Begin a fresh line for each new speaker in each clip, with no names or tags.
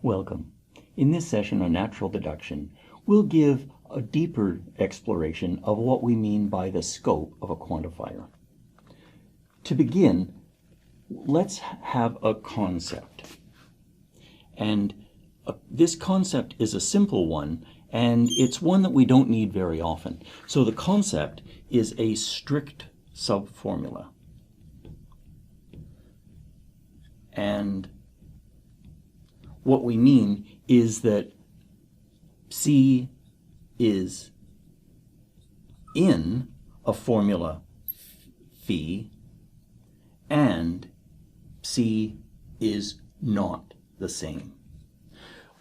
Welcome. In this session on natural deduction, we'll give a deeper exploration of what we mean by the scope of a quantifier. To begin, let's have a concept. And this concept is a simple one, and it's one that we don't need very often. So the concept is a strict subformula. And what we mean is that C is in a formula phi and C is not the same.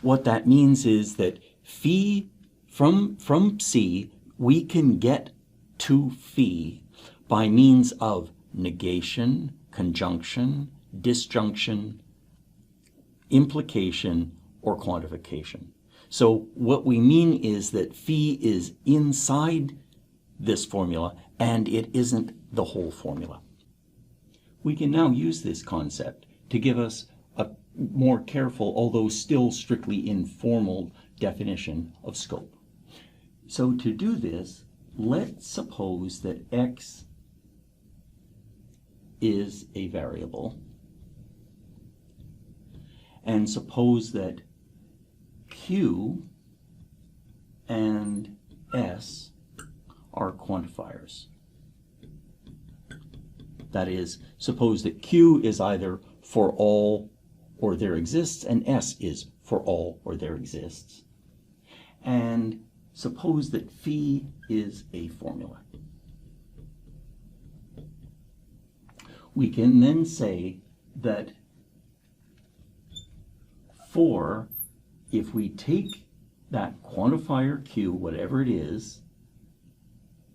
What that means is that phi, from C, we can get to phi by means of negation, conjunction, disjunction, implication, or quantification. So what we mean is that phi is inside this formula and it isn't the whole formula. We can now use this concept to give us a more careful, although still strictly informal, definition of scope. So to do this, let's suppose that x is a variable, and suppose that Q and S are quantifiers. That is, suppose that Q is either for all or there exists, and S is for all or there exists. And suppose that phi is a formula. We can then say that for, if we take that quantifier Q, whatever it is,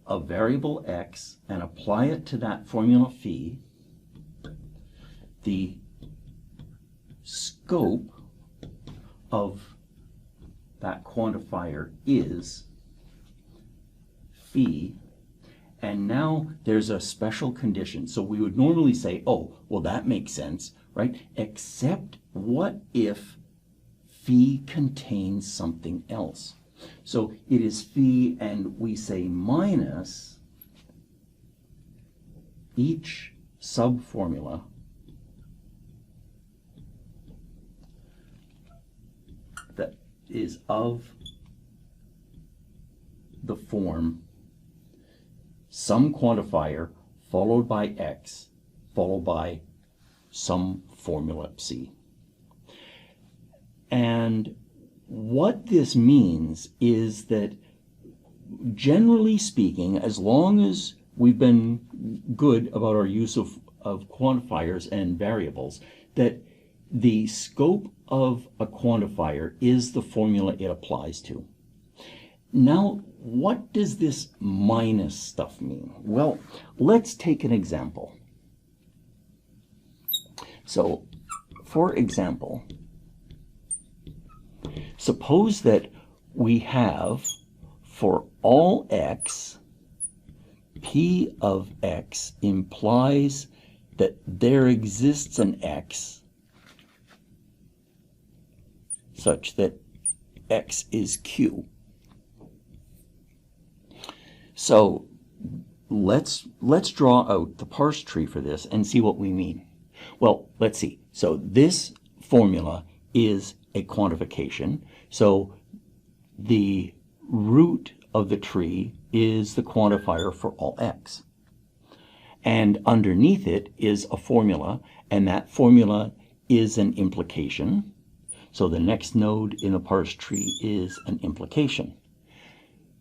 a variable x, and apply it to that formula phi, the scope of that quantifier is phi. And now there's a special condition. So we would normally say, oh, well, that makes sense, right? Except what if phi contains something else? So it is phi, and we say minus each subformula that is of the form some quantifier followed by x followed by some formula c. And what this means is that, generally speaking, as long as we've been good about our use of quantifiers and variables, that the scope of a quantifier is the formula it applies to. Now, what does this minus stuff mean? Well, let's take an example. So, for example, suppose that we have, for all x, p of x implies that there exists an x such that x is q. So let's draw out the parse tree for this and see what we mean. Well, let's see. So this formula is a quantification. So the root of the tree is the quantifier for all x. And underneath it is a formula, and that formula is an implication. So the next node in the parse tree is an implication.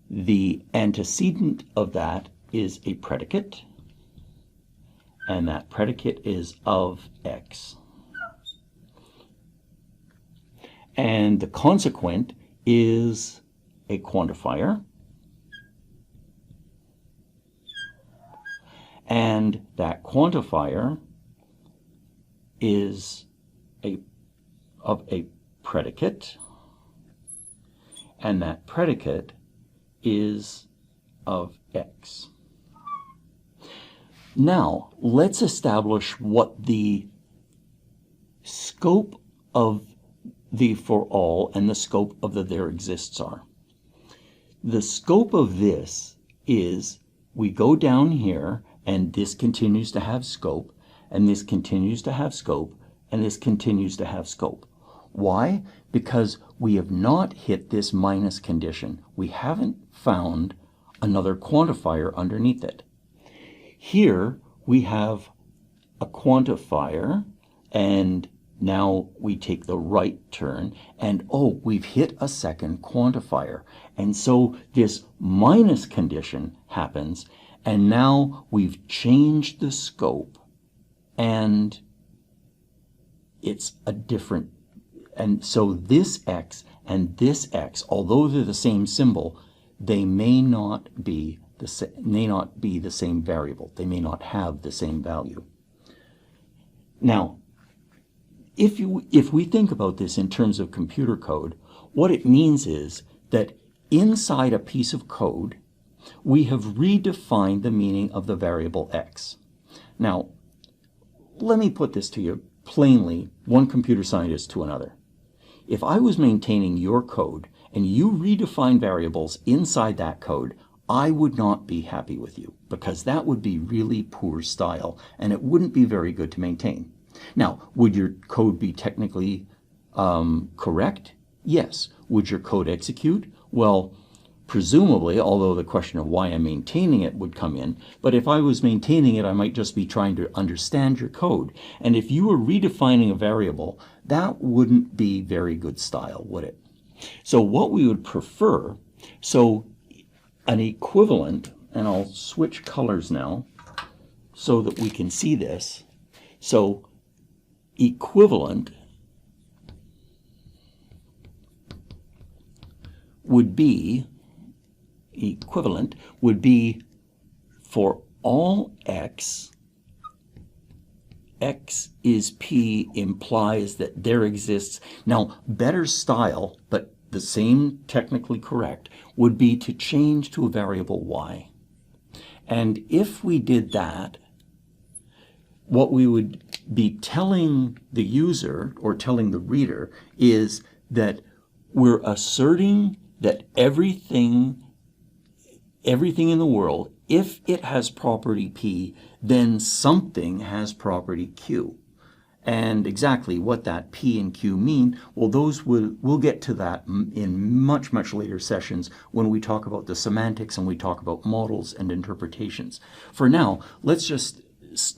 The antecedent of that is a predicate, and that predicate is of x. And the consequent is a quantifier, and that quantifier is of a predicate, and that predicate is of x. Now, let's establish what the scope of the for all and the scope of the there exists are. The scope of this is we go down here and this continues to have scope, and this continues to have scope, and this continues to have scope. Why? Because we have not hit this minus condition. We haven't found another quantifier underneath it. Here we have a quantifier, and now we take the right turn, and oh, we've hit a second quantifier. And so this minus condition happens, and now we've changed the scope, and it's a different, and so this x and this x, although they're the same symbol, they may not be the same variable. They may not have the same value. Now, if we think about this in terms of computer code, what it means is that inside a piece of code, we have redefined the meaning of the variable x. Now, let me put this to you plainly, one computer scientist to another. If I was maintaining your code and you redefine variables inside that code, I would not be happy with you, because that would be really poor style and it wouldn't be very good to maintain. Now, would your code be technically correct? Yes. Would your code execute? Well, presumably, although the question of why I'm maintaining it would come in, but if I was maintaining it, I might just be trying to understand your code. And if you were redefining a variable, that wouldn't be very good style, would it? So what we would prefer, so an equivalent, and I'll switch colors now so that we can see this. So equivalent would be for all x, x is p implies that there exists. Now, better style, but the same technically correct, would be to change to a variable y. And if we did that, what we would be telling the user or telling the reader is that we're asserting that everything in the world, if it has property P, then something has property Q. And exactly what that P and Q mean, well, we'll get to that in much, much later sessions when we talk about the semantics and we talk about models and interpretations. For now, let's just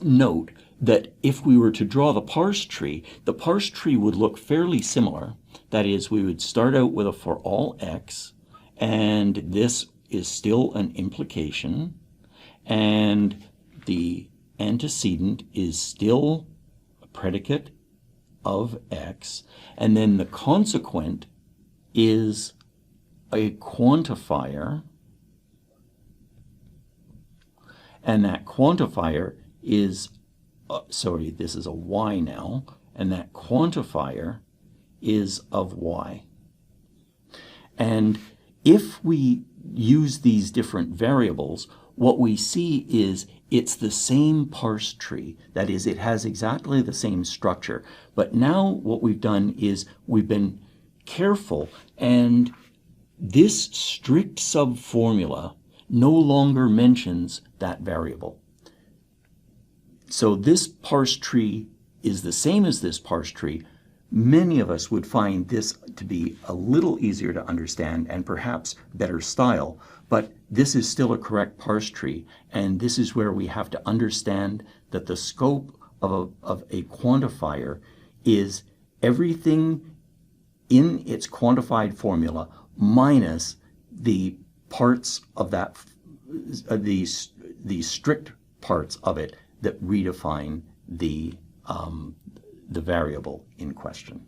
note that if we were to draw the parse tree would look fairly similar. That is, we would start out with a for all x, and this is still an implication, and the antecedent is still a predicate of x, and then the consequent is a quantifier, and that quantifier is, this is a y now, and that quantifier is of y. And if we use these different variables, what we see is it's the same parse tree. That is, it has exactly the same structure. But now what we've done is we've been careful, and this strict subformula no longer mentions that variable. So this parse tree is the same as this parse tree. Many of us would find this to be a little easier to understand and perhaps better style, but this is still a correct parse tree, and this is where we have to understand that the scope of a quantifier is everything in its quantified formula minus the parts of that, the strict parts of it that redefine the variable in question.